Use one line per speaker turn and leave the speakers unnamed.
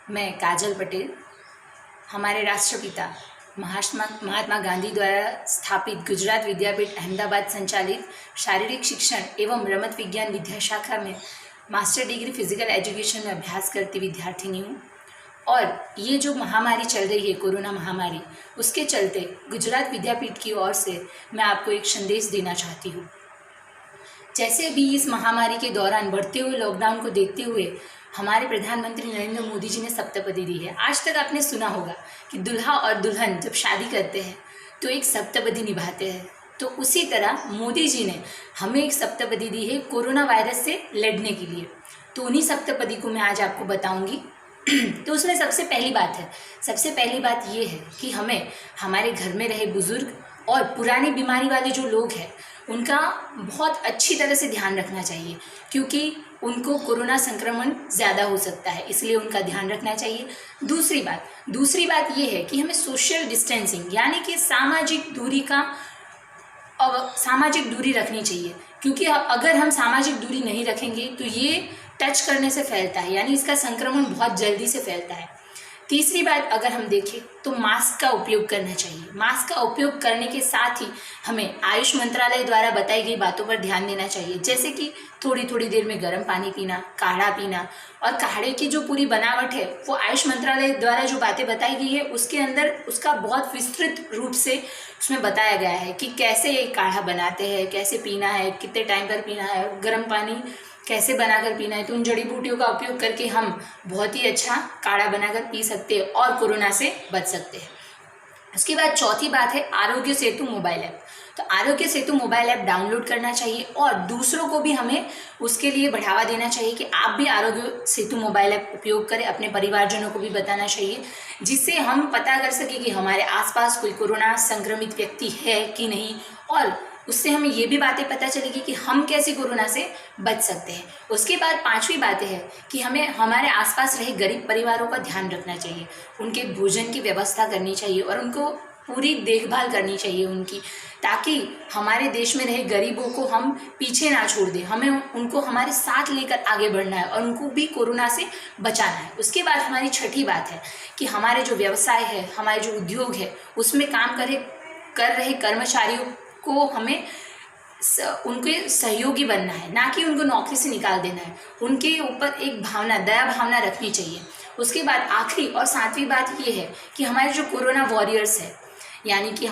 मैं काजल पटेल हमारे राष्ट्रपिता महात्मा गांधी द्वारा स्थापित गुजरात विद्यापीठ अहमदाबाद संचालित शारीरिक शिक्षण एवं रमत विज्ञान विद्या शाखा में मास्टर डिग्री फिजिकल एजुकेशन में अभ्यास करती विद्यार्थिनी हूँ। और ये जो महामारी चल रही है, कोरोना महामारी, उसके चलते गुजरात विद्यापीठ की ओर से मैं आपको एक संदेश देना चाहती हूँ। जैसे भी इस महामारी के दौरान बढ़ते हुए लॉकडाउन को देखते हुए हमारे प्रधानमंत्री नरेंद्र मोदी जी ने सप्तपदी दी है। आज तक आपने सुना होगा कि दूल्हा और दुल्हन जब शादी करते हैं तो एक सप्तपदी निभाते हैं। तो उसी तरह मोदी जी ने हमें एक सप्तपदी दी है कोरोना वायरस से लड़ने के लिए। तो उन्हीं सप्तपदी को मैं आज आपको बताऊंगी। तो उसमें सबसे पहली बात ये है कि हमें हमारे घर में रहे बुजुर्ग और पुरानी बीमारी वाले जो लोग हैं उनका बहुत अच्छी तरह से ध्यान रखना चाहिए, क्योंकि उनको कोरोना संक्रमण ज़्यादा हो सकता है, इसलिए उनका ध्यान रखना चाहिए। दूसरी बात ये है कि हमें सोशल डिस्टेंसिंग यानी कि सामाजिक दूरी रखनी चाहिए, क्योंकि अगर हम सामाजिक दूरी नहीं रखेंगे तो ये टच करने से फैलता है, यानी इसका संक्रमण बहुत जल्दी से फैलता है। तीसरी बात अगर हम देखें तो मास्क का उपयोग करना चाहिए। मास्क का उपयोग करने के साथ ही हमें आयुष मंत्रालय द्वारा बताई गई बातों पर ध्यान देना चाहिए, जैसे कि थोड़ी थोड़ी देर में गर्म पानी पीना, काढ़ा पीना। और काढ़े की जो पूरी बनावट है वो आयुष मंत्रालय द्वारा जो बातें बताई गई है उसके अंदर उसका बहुत विस्तृत रूप से उसमें बताया गया है कि कैसे एक काढ़ा बनाते हैं, कैसे पीना है, कितने टाइम पर पीना है, गर्म पानी कैसे बनाकर पीना है। तो उन जड़ी बूटियों का उपयोग करके हम बहुत ही अच्छा काढ़ा बनाकर पी सकते हैं और कोरोना से बच सकते हैं। उसके बाद चौथी बात है आरोग्य सेतु मोबाइल ऐप। तो Aarogya Setu mobile app download करना चाहिए और दूसरों को भी हमें उसके लिए बढ़ावा देना चाहिए कि आप भी आरोग्य सेतु मोबाइल ऐप उपयोग करें। अपने परिवारजनों को भी बताना चाहिए, जिससे हम पता कर सकें कि हमारे आसपास कोई कोरोना संक्रमित व्यक्ति है कि नहीं, और उससे हमें ये भी बातें पता चलेगी कि हम कैसे कोरोना से बच सकते हैं। उसके बाद पांचवी बात है कि हमें हमारे आसपास रहे गरीब परिवारों का ध्यान रखना चाहिए, उनके भोजन की व्यवस्था करनी चाहिए और उनको पूरी देखभाल करनी चाहिए उनकी, ताकि हमारे देश में रहे गरीबों को हम पीछे ना छोड़ दें। हमें उनको हमारे साथ लेकर आगे बढ़ना है और उनको भी कोरोना से बचाना है। उसके बाद हमारी छठी बात है कि हमारे जो व्यवसाय है, हमारे जो उद्योग है, उसमें काम कर रहे कर्मचारियों को हमें उनके सहयोगी बनना है, ना कि उनको नौकरी से निकाल देना है। उनके ऊपर एक दया भावना रखनी चाहिए। उसके बाद आखिरी और सातवीं बात ये है कि हमारे जो कोरोना वॉरियर्स है, यानी कि